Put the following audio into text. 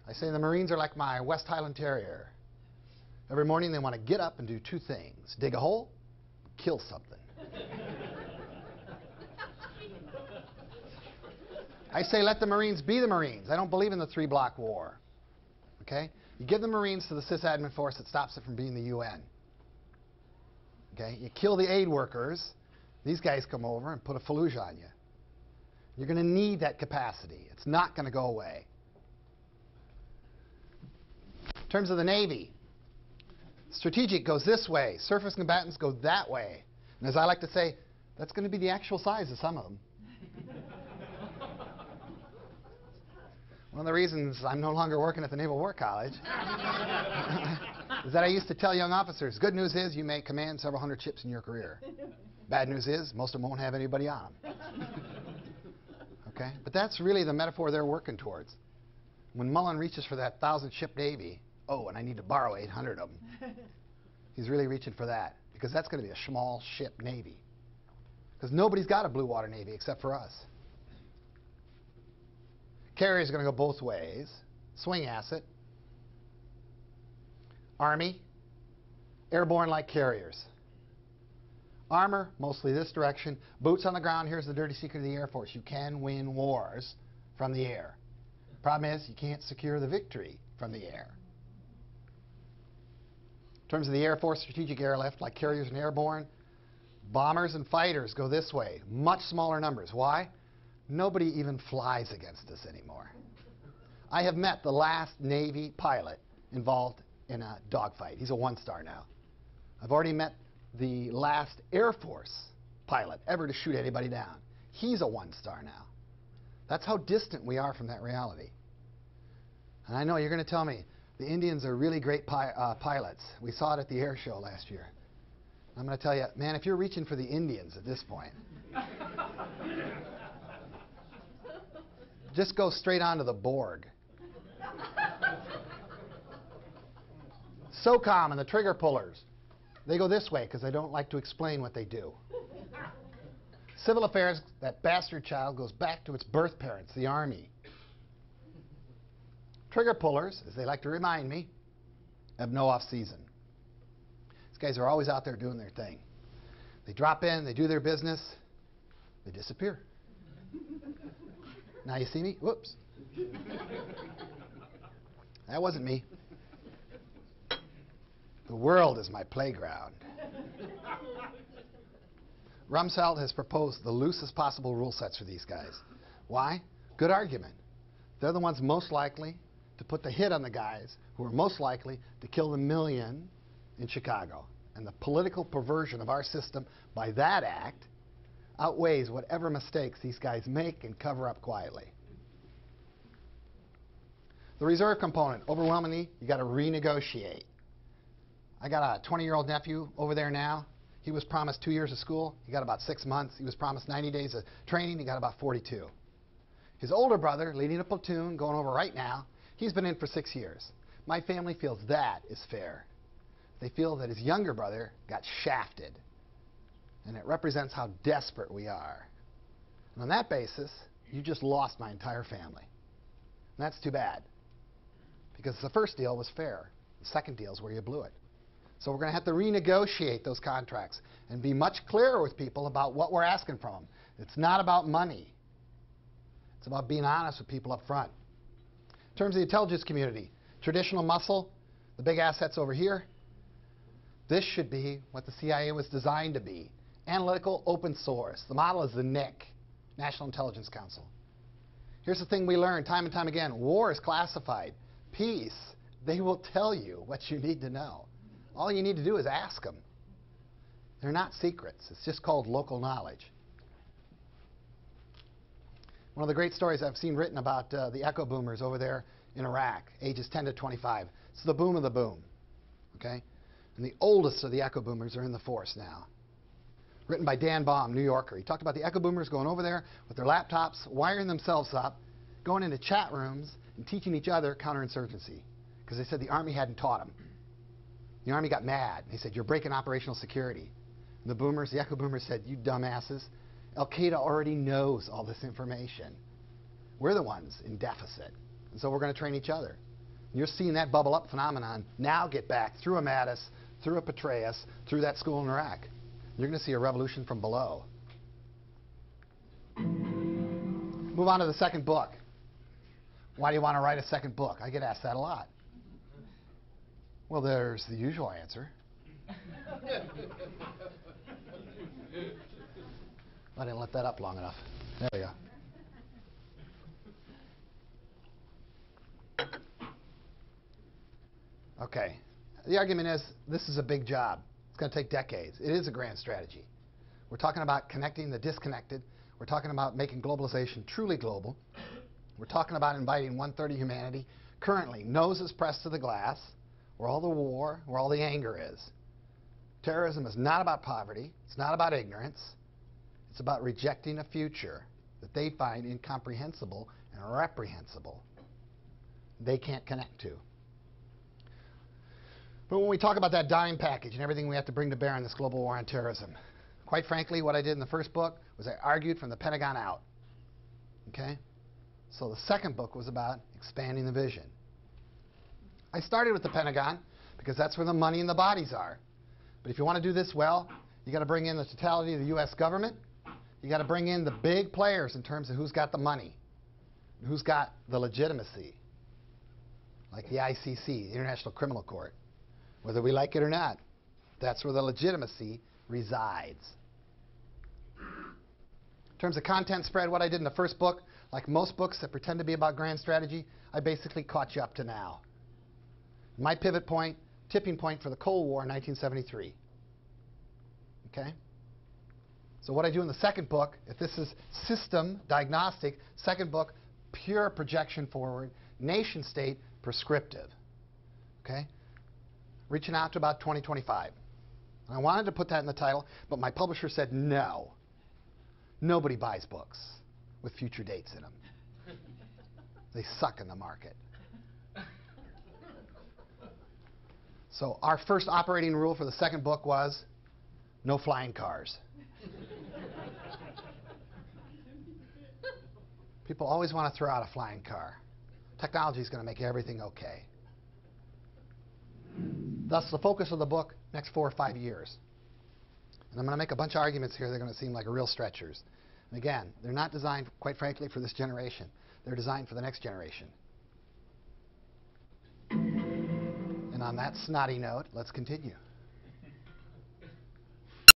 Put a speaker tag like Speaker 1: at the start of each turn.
Speaker 1: I say the Marines are like my West Highland Terrier. Every morning they want to get up and do two things: dig a hole, kill something. I say let the Marines be the Marines. I don't believe in the three-block war. Okay? You give the Marines to the cis-admin force that stops it from being the UN. Okay? You kill the aid workers. These guys come over and put a Fallujah on you. You're going to need that capacity. It's not going to go away. In terms of the Navy, strategic goes this way. Surface combatants go that way. And as I like to say, that's going to be the actual size of some of them. One of the reasons I'm no longer working at the Naval War College is that I used to tell young officers, good news is you may command several hundred ships in your career. Bad news is most of them won't have anybody on them. Okay? But that's really the metaphor they're working towards. When Mullen reaches for that 1,000-ship Navy, oh, and I need to borrow 800 of them, he's really reaching for that, because that's going to be a small ship Navy. Because nobody's got a blue water Navy except for us. Carriers are going to go both ways. Swing asset. Army, airborne like carriers. Armor, mostly this direction. Boots on the ground. Here's the dirty secret of the Air Force. You can win wars from the air. Problem is, you can't secure the victory from the air. In terms of the Air Force strategic airlift, like carriers and airborne, bombers and fighters go this way. Much smaller numbers. Why? Nobody even flies against us anymore. I have met the last Navy pilot involved in a dogfight. He's a one-star now. I've already met the last Air Force pilot ever to shoot anybody down. He's a one-star now. That's how distant we are from that reality. And I know you're going to tell me the Indians are really great pilots. We saw it at the air show last year. I'm going to tell you, man, if you're reaching for the Indians at this point, just go straight on to the Borg. SOCOM and the trigger pullers, they go this way because they don't like to explain what they do. Civil affairs, that bastard child goes back to its birth parents, the Army. Trigger pullers, as they like to remind me, have no off-season. These guys are always out there doing their thing. They drop in, they do their business, they disappear. Now you see me? Whoops. That wasn't me. The world is my playground. Rumsfeld has proposed the loosest possible rule sets for these guys. Why? Good argument. They're the ones most likely to put the hit on the guys who are most likely to kill the million in Chicago. And the political perversion of our system by that act outweighs whatever mistakes these guys make and cover up quietly. The reserve component, overwhelmingly, you got to renegotiate. I got a 20-year-old nephew over there now. He was promised 2 years of school. He got about 6 months. He was promised 90 days of training. He got about 42. His older brother, leading a platoon, going over right now, he's been in for 6 years. My family feels that is fair. They feel that his younger brother got shafted. And it represents how desperate we are. And on that basis, you just lost my entire family. And that's too bad. Because the first deal was fair. The second deal is where you blew it. So we're going to have to renegotiate those contracts and be much clearer with people about what we're asking from them. It's not about money. It's about being honest with people up front. In terms of the intelligence community, traditional muscle, the big assets over here, this should be what the CIA was designed to be. Analytical open source. The model is the NIC, National Intelligence Council. Here's the thing we learn time and time again. War is classified. Peace, they will tell you what you need to know. All you need to do is ask them. They're not secrets. It's just called local knowledge. One of the great stories I've seen written about the echo boomers over there in Iraq, ages 10 to 25. It's the boom of the boom. Okay? And the oldest of the echo boomers are in the force now. Written by Dan Baum, New Yorker. He talked about the echo boomers going over there with their laptops, wiring themselves up, going into chat rooms, and teaching each other counterinsurgency. Because they said the Army hadn't taught them. The Army got mad. They said, you're breaking operational security. And the boomers, the echo boomers said, you dumbasses, Al-Qaeda already knows all this information. We're the ones in deficit. And so we're going to train each other. You're seeing that bubble up phenomenon now get back through a Mattis, through a Petraeus, through that school in Iraq. You're going to see a revolution from below. Move on to the second book. Why do you want to write a second book? I get asked that a lot. Well, there's the usual answer. I didn't let that up long enough. There we go. Okay. The argument is this is a big job. It's going to take decades. It is a grand strategy. We're talking about connecting the disconnected. We're talking about making globalization truly global. We're talking about inviting one-third of humanity, currently noses pressed to the glass, where all the war, where all the anger is. Terrorism is not about poverty. It's not about ignorance. It's about rejecting a future that they find incomprehensible and reprehensible. They can't connect to. But when we talk about that dime package and everything we have to bring to bear on this global war on terrorism, quite frankly, what I did in the first book was I argued from the Pentagon out. Okay? So the second book was about expanding the vision. I started with the Pentagon because that's where the money and the bodies are. But if you want to do this well, you got to bring in the totality of the U.S. government. You got to bring in the big players in terms of who's got the money, who's got the legitimacy, like the ICC, the International Criminal Court. Whether we like it or not, that's where the legitimacy resides. In terms of content spread, what I did in the first book, like most books that pretend to be about grand strategy, I basically caught you up to now. My pivot point, tipping point for the Cold War in 1973. Okay? So what I do in the second book, if this is system diagnostic, second book, pure projection forward, nation state prescriptive. Okay? Reaching out to about 2025. I wanted to put that in the title, but my publisher said no. Nobody buys books with future dates in them. They suck in the market. So our first operating rule for the second book was no flying cars. People always want to throw out a flying car. Technology is going to make everything okay. Thus, the focus of the book, next 4 or 5 years. And I'm going to make a bunch of arguments here that are going to seem like real stretchers. And again, they're not designed, quite frankly, for this generation. They're designed for the next generation. And on that snotty note, let's continue.